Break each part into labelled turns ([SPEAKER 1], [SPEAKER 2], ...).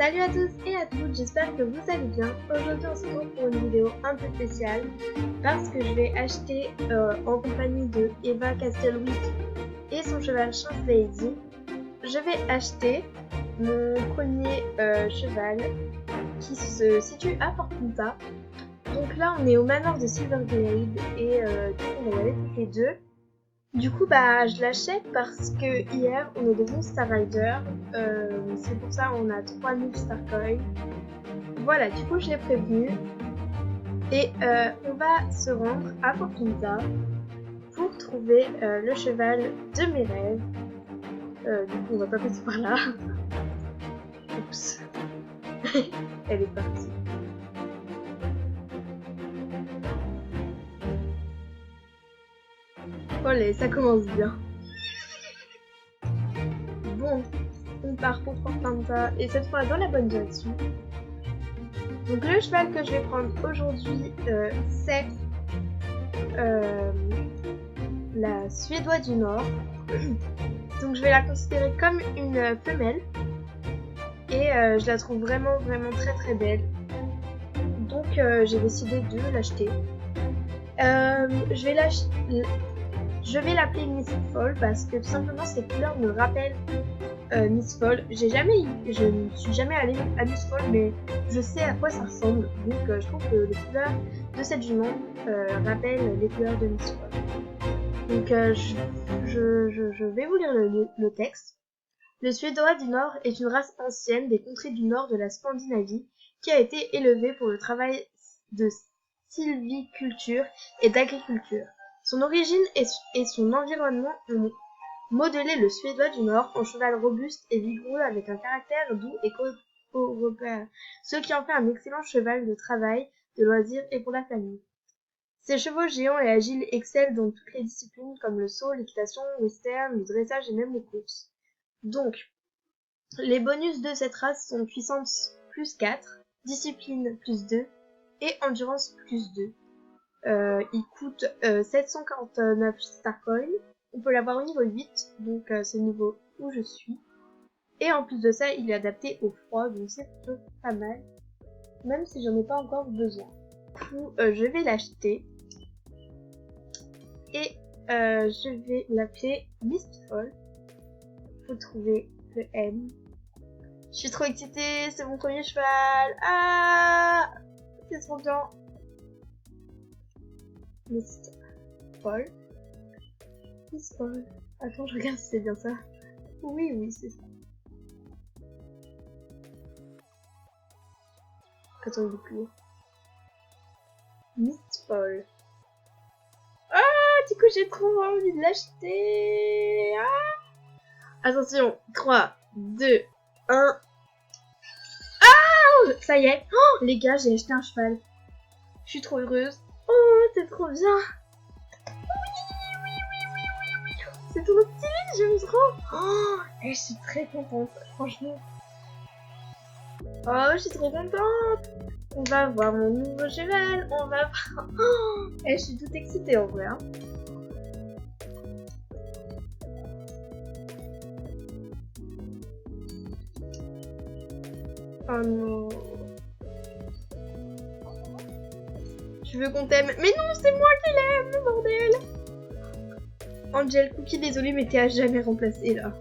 [SPEAKER 1] Salut à tous et à toutes, j'espère que vous allez bien. Aujourd'hui on se retrouve pour une vidéo un peu spéciale parce que je vais acheter en compagnie de Eva Castelwick et son cheval Chance Lady. Je vais acheter mon premier cheval qui se situe à Forpunta. Donc là on est au manoir de Silverglade et du coup on va y aller toutes les deux. Du coup, je l'achète parce que hier, on est devenu Star Rider. C'est pour ça on a 3000 Star Coins. Voilà, du coup, je l'ai prévenu. Et on va se rendre à Fortunata pour trouver le cheval de mes rêves. Du coup, on va pas passer par là. Oups. Elle est partie. Olé, ça commence bien. Bon, on part pour Fortunata et cette fois dans la bonne direction. Donc le cheval que je vais prendre aujourd'hui, c'est la Suédois du Nord. Donc je vais la considérer comme une femelle. Et je la trouve vraiment très très belle. Donc j'ai décidé de l'acheter. Je vais l'appeler Miss Fall parce que tout simplement ses couleurs me rappellent Miss Fall. Je ne suis jamais allée à Miss Fall, mais je sais à quoi ça ressemble. Donc je trouve que les couleurs de cette jument rappellent les couleurs de Miss Fall. Donc je vais vous lire le texte. Le Suédois du Nord est une race ancienne des contrées du nord de la Scandinavie qui a été élevée pour le travail de sylviculture et d'agriculture. Son origine et son environnement ont modelé le Suédois du Nord en cheval robuste et vigoureux avec un caractère doux et européen, ce qui en fait un excellent cheval de travail, de loisirs et pour la famille. Ces chevaux géants et agiles excellent dans toutes les disciplines comme le saut, l'équitation, western, le dressage et même les courses. Donc, les bonus de cette race sont puissance plus 4, discipline plus 2 et endurance plus 2. Il coûte 749 Star Coins. On peut l'avoir au niveau 8, donc c'est le niveau où je suis. Et en plus de ça, il est adapté au froid, donc c'est plutôt pas mal. Même si j'en ai pas encore besoin. Du coup, je vais l'acheter. Et je vais l'appeler Mistfall. Faut trouver le M. Je suis trop excitée, c'est mon premier cheval. Ah, c'est trop bien. Mistfall. Mistfall. Attends, je regarde si c'est bien ça. Oui, c'est ça. Attends, il est plus haut. Mistfall. Ah, du coup, j'ai trop envie de l'acheter. Ah. Attention, 3, 2, 1. Ah, ça y est. Oh, les gars, j'ai acheté un cheval. Je suis trop heureuse. Oh, c'est trop bien. Oui. C'est trop stylé, j'aime trop. Oh, et je suis très contente, franchement. Oh, je suis trop contente. On va voir mon nouveau cheval. On va voir. Oh, et je suis toute excitée en vrai. Hein. Oh non. Tu veux qu'on t'aime? Mais non, c'est moi qui l'aime, bordel. Angel Cookie, désolée, mais t'es à jamais remplacée là.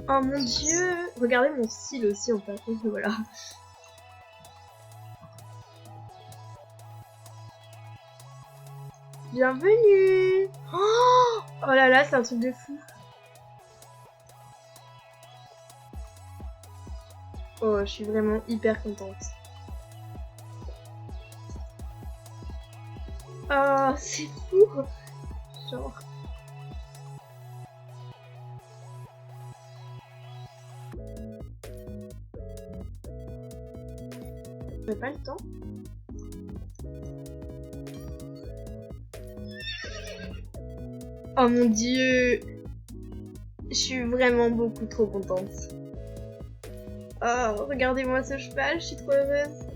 [SPEAKER 1] Oh mon dieu. Regardez mon style aussi en fait. Voilà. Bienvenue. Oh là là, c'est un truc de fou. Oh, je suis vraiment hyper contente. Oh, c'est fou. Genre. J'ai pas le temps. Oh mon dieu. Je suis vraiment beaucoup trop contente. Oh, regardez-moi ce cheval, je suis trop heureuse.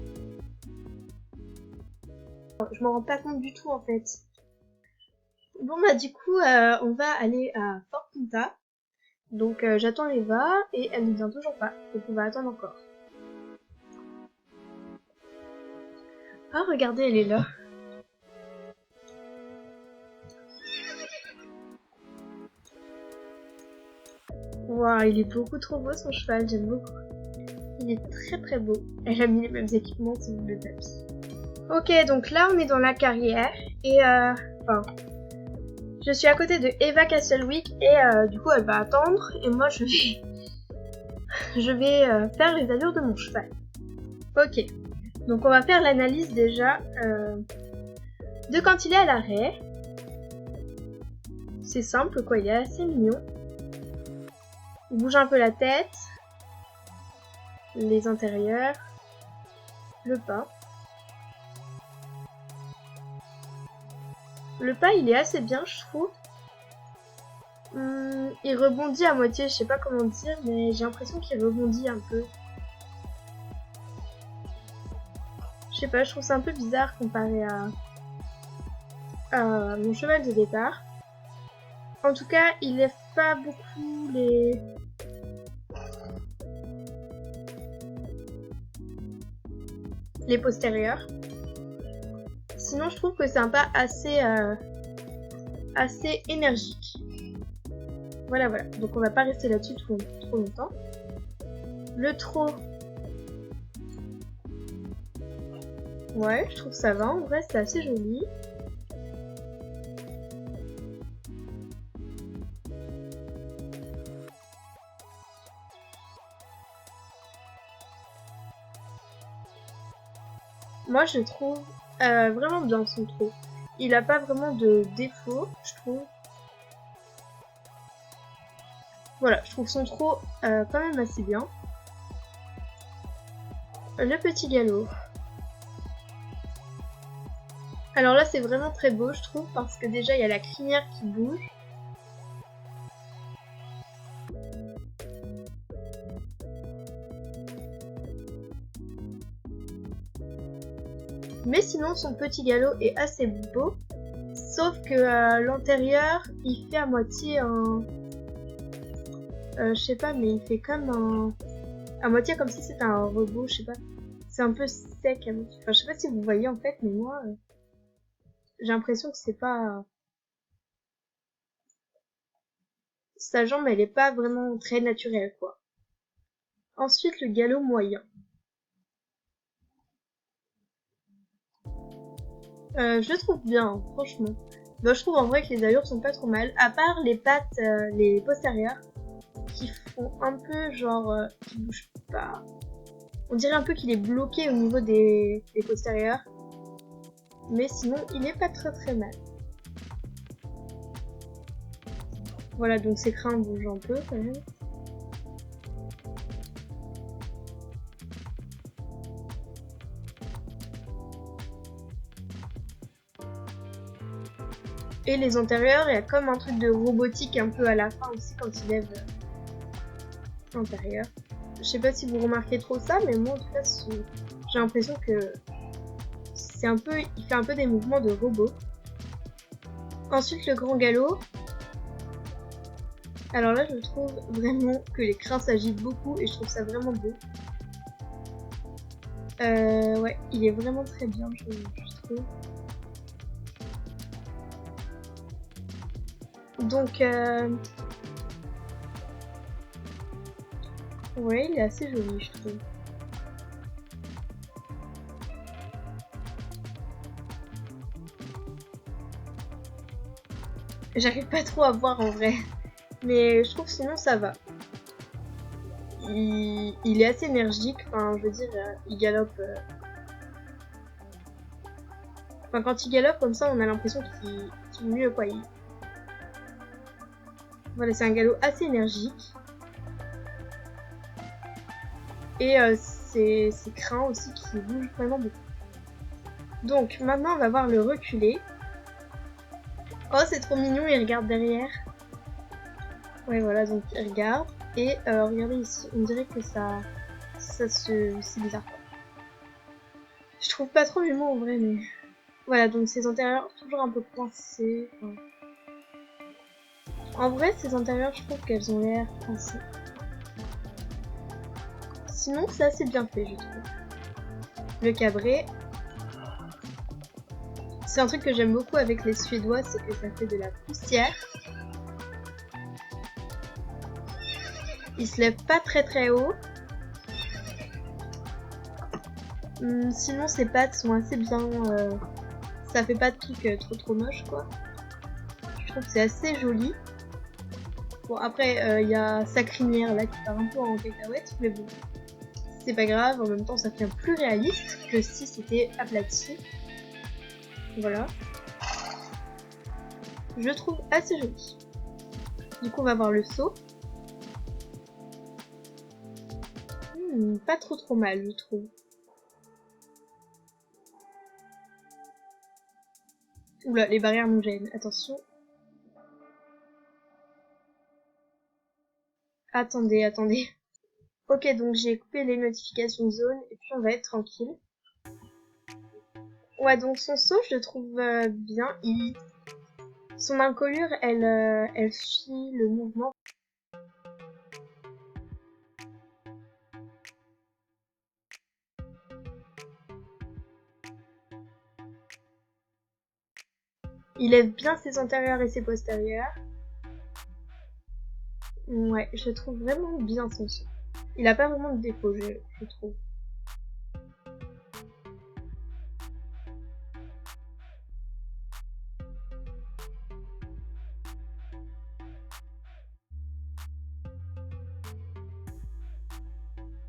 [SPEAKER 1] Je m'en rends pas compte du tout en fait. Bon du coup, on va aller à Fortunata. Donc j'attends Eva et elle ne vient toujours pas. Donc on va attendre encore. Ah regardez, elle est là. Waouh, il est beaucoup trop beau son cheval, j'aime beaucoup. Il est très très beau. Elle a mis les mêmes équipements sur le tapis. Ok, donc là on est dans la carrière et enfin, je suis à côté de Eva Castlewick et du coup elle va attendre et moi je vais faire les allures de mon cheval. Ok, donc on va faire l'analyse déjà de quand il est à l'arrêt. C'est simple quoi, il est assez mignon. Il bouge un peu la tête, les intérieurs, le pas. Le pas il est assez bien je trouve. Il rebondit à moitié, je sais pas comment dire, mais j'ai l'impression qu'il rebondit un peu. Je sais pas, je trouve ça un peu bizarre comparé à mon cheval de départ. En tout cas, il lève pas beaucoup les postérieurs. Sinon, je trouve que c'est un pas assez énergique. Voilà. Donc on va pas rester là-dessus trop longtemps. Le trot. Ouais, je trouve que ça va. En vrai, c'est assez joli. Moi, je trouve vraiment bien son trot. Il a pas vraiment de défaut, je trouve. Voilà, je trouve son trot quand même assez bien. Le petit galop. Alors là, c'est vraiment très beau, je trouve, parce que déjà, il y a la crinière qui bouge. Mais sinon, son petit galop est assez beau. Sauf que l'antérieur, il fait à moitié un... je sais pas, mais il fait comme un... À moitié comme si c'était un robot, je sais pas. C'est un peu sec à moitié. Enfin, je sais pas si vous voyez en fait, mais moi... j'ai l'impression que c'est pas... Sa jambe, elle est pas vraiment très naturelle, quoi. Ensuite, le galop moyen. Je le trouve bien, franchement. Bah, je trouve en vrai que les allures sont pas trop mal. À part les pattes, les postérieures, qui font un peu genre... qui bougent pas. On dirait un peu qu'il est bloqué au niveau des postérieurs. Mais sinon, il est pas très mal. Voilà, donc ses crins bougent un peu quand même. Et les antérieurs, il y a comme un truc de robotique un peu à la fin aussi quand il lève l'antérieur. Je sais pas si vous remarquez trop ça, mais moi en tout cas, j'ai l'impression que c'est un peu, il fait un peu des mouvements de robot. Ensuite, le grand galop. Alors là, je trouve vraiment que les crins s'agitent beaucoup et je trouve ça vraiment beau. Ouais, il est vraiment très bien, je trouve. Donc, ouais, il est assez joli, je trouve. J'arrive pas trop à voir en vrai, mais je trouve que sinon ça va. Il est assez énergique, enfin, je veux dire, il galope. Enfin, quand il galope comme ça, on a l'impression qu'il est mieux, quoi. Voilà, c'est un galop assez énergique. Et ses crins aussi qui bougent vraiment beaucoup. Donc, maintenant, on va voir le reculé. Oh, c'est trop mignon, il regarde derrière. Ouais, voilà, donc il regarde. Et regardez ici, on dirait que c'est bizarre. Je trouve pas trop mignon en vrai, mais... Voilà, donc ses antérieurs toujours un peu coincés. Enfin... En vrai, ces intérieurs, je trouve qu'elles ont l'air fancy. Sinon, c'est assez bien fait, je trouve. Le cabré. C'est un truc que j'aime beaucoup avec les Suédois, c'est que ça fait de la poussière. Il se lève pas très haut. Sinon, ses pattes sont assez bien. Ça fait pas de trucs trop moches, quoi. Je trouve que c'est assez joli. Bon, après, il y a sa crinière là qui part un peu en cacahuète, mais bon, c'est pas grave. En même temps, ça fait plus réaliste que si c'était aplati. Voilà. Je trouve assez joli. Du coup, on va voir le seau. Pas trop mal, je trouve. Oula, les barrières nous gênent. Attention. Attendez. Ok, donc j'ai coupé les notifications de zone et puis on va être tranquille. Ouais, donc son seau, je le trouve bien. Son encolure, elle suit le mouvement. Il lève bien ses antérieurs et ses postérieurs. Ouais, je trouve vraiment bien son seau. Il a pas vraiment de défaut, je trouve.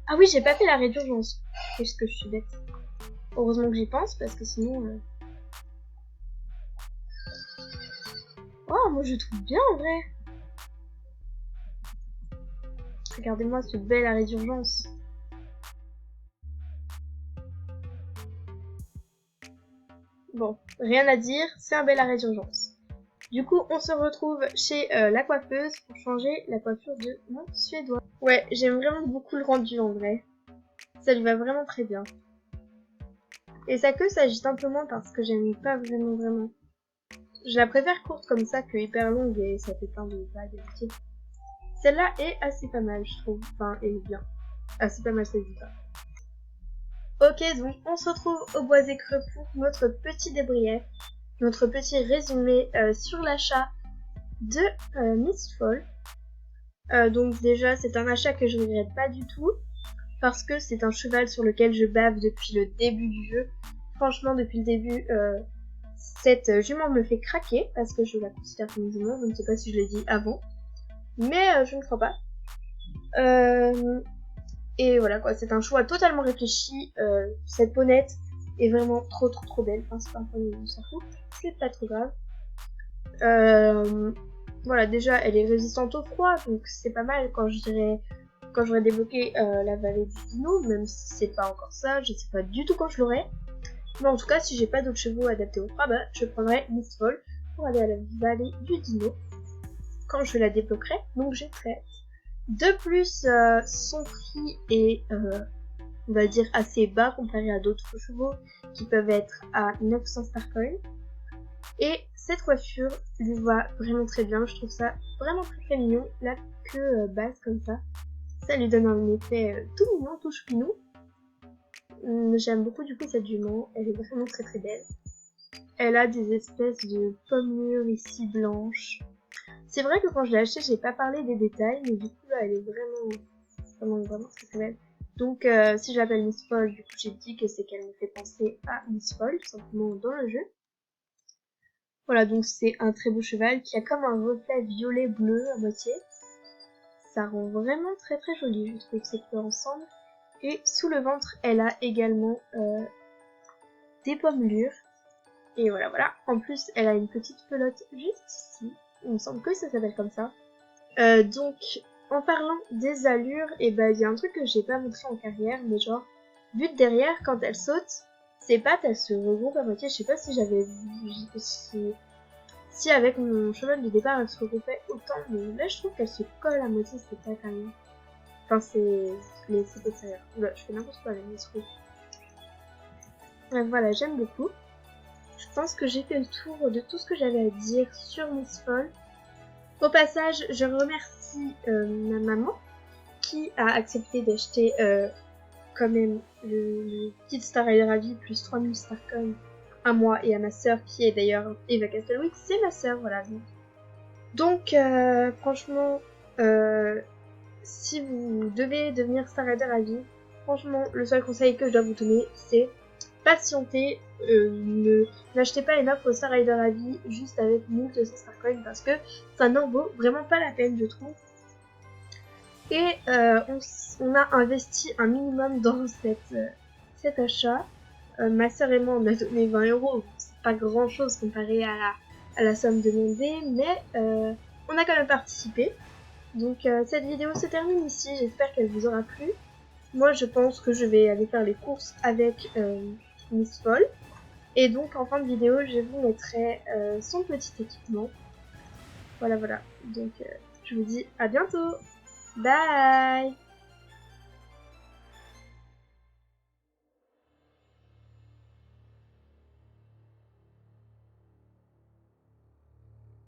[SPEAKER 1] Ah oui, j'ai pas fait l'arrêt d'urgence. Qu'est-ce que je suis bête. Heureusement que j'y pense, parce que sinon... Oh, moi je trouve bien en vrai. Regardez-moi ce bel arrêt d'urgence. Bon, rien à dire, c'est un bel arrêt d'urgence. Du coup, on se retrouve chez la coiffeuse pour changer la coiffure de mon Suédois. Ouais, j'aime vraiment beaucoup le rendu en vrai. Ça lui va vraiment très bien. Et sa queue s'agite un peu moins parce que j'aime pas vraiment. Je la préfère courte comme ça que hyper longue et ça fait plein de vagues et tout. Celle-là est assez pas mal, je trouve. Enfin, elle est bien. Assez pas mal, ça dit pas. Ok, donc on se retrouve au Boisé Creux pour notre petit débrief, notre petit résumé sur l'achat de Mistfall. Donc déjà, c'est un achat que je regrette pas du tout, parce que c'est un cheval sur lequel je bave depuis le début du jeu. Franchement, depuis le début, cette jument me fait craquer, parce que je la considère comme une jument, je ne sais pas si je l'ai dit avant, mais je ne crois pas. Et voilà quoi, c'est un choix totalement réfléchi. Cette bonnette est vraiment trop belle. Enfin, c'est pas un point, on s'en fout. C'est pas trop grave. Voilà, déjà, elle est résistante au froid, donc c'est pas mal quand j'aurai débloqué la vallée du dino, même si c'est pas encore ça, je sais pas du tout quand je l'aurai. Mais en tout cas, si j'ai pas d'autres chevaux adaptés au froid, bah, je prendrai Mistfall pour aller à la vallée du dino quand je la débloquerai, donc j'ai très hâte. De plus, son prix est, on va dire, assez bas comparé à d'autres chevaux qui peuvent être à 900 Starcoin. Et cette coiffure lui va vraiment très bien, je trouve ça vraiment très mignon, la queue basse comme ça. Ça lui donne un effet tout mignon, tout choupinou. J'aime beaucoup du coup cette jument, elle est vraiment très belle. Elle a des espèces de pommures ici blanches. C'est vrai que quand je l'ai achetée, j'ai pas parlé des détails, mais du coup là, elle est vraiment très belle. Donc si je l'appelle Mistfall, du coup j'ai dit que c'est qu'elle me fait penser à Mistfall, tout simplement dans le jeu. Voilà, donc c'est un très beau cheval qui a comme un reflet violet-bleu à moitié. Ça rend vraiment très joli, je trouve, ces couleurs ensemble. Et sous le ventre, elle a également des pommelures. Et voilà. En plus, elle a une petite pelote juste ici. Il me semble que ça s'appelle comme ça. Donc, en parlant des allures, et ben, il y a un truc que j'ai pas montré en carrière, mais genre, vu de derrière, quand elle saute, ses pattes, elles se regroupent à moitié. Je sais pas si j'avais vu, si avec mon cheval de départ, elle se regroupait autant, mais là, je trouve qu'elle se colle à moitié, c'est pas quand même. Enfin, c'est postérieur. Oula, je fais n'importe quoi avec mes trucs. Bref, voilà, j'aime beaucoup. Je pense que j'ai fait le tour de tout ce que j'avais à dire sur Mistfall. Au passage, je remercie ma maman qui a accepté d'acheter quand même le kit Star Rider à vie plus 3000 Starcoins à moi et à ma sœur qui est d'ailleurs Eva Castlewick, c'est ma sœur, voilà. Donc franchement, si vous devez devenir Star Rider à vie, franchement, le seul conseil que je dois vous donner, c'est patienter. N'achetez pas une offre Star Rider à vie juste avec 1200 Starcoins parce que ça n'en vaut vraiment pas la peine, je trouve. Et on a investi un minimum dans cet achat. Ma sœur et moi, on a donné 20 €. C'est pas grand chose comparé à la somme demandée, mais on a quand même participé. Donc cette vidéo se termine ici, j'espère qu'elle vous aura plu. Moi je pense que je vais aller faire les courses avec Miss Fall. Et donc en fin de vidéo je vous mettrai son petit équipement. Voilà. Donc je vous dis à bientôt. Bye.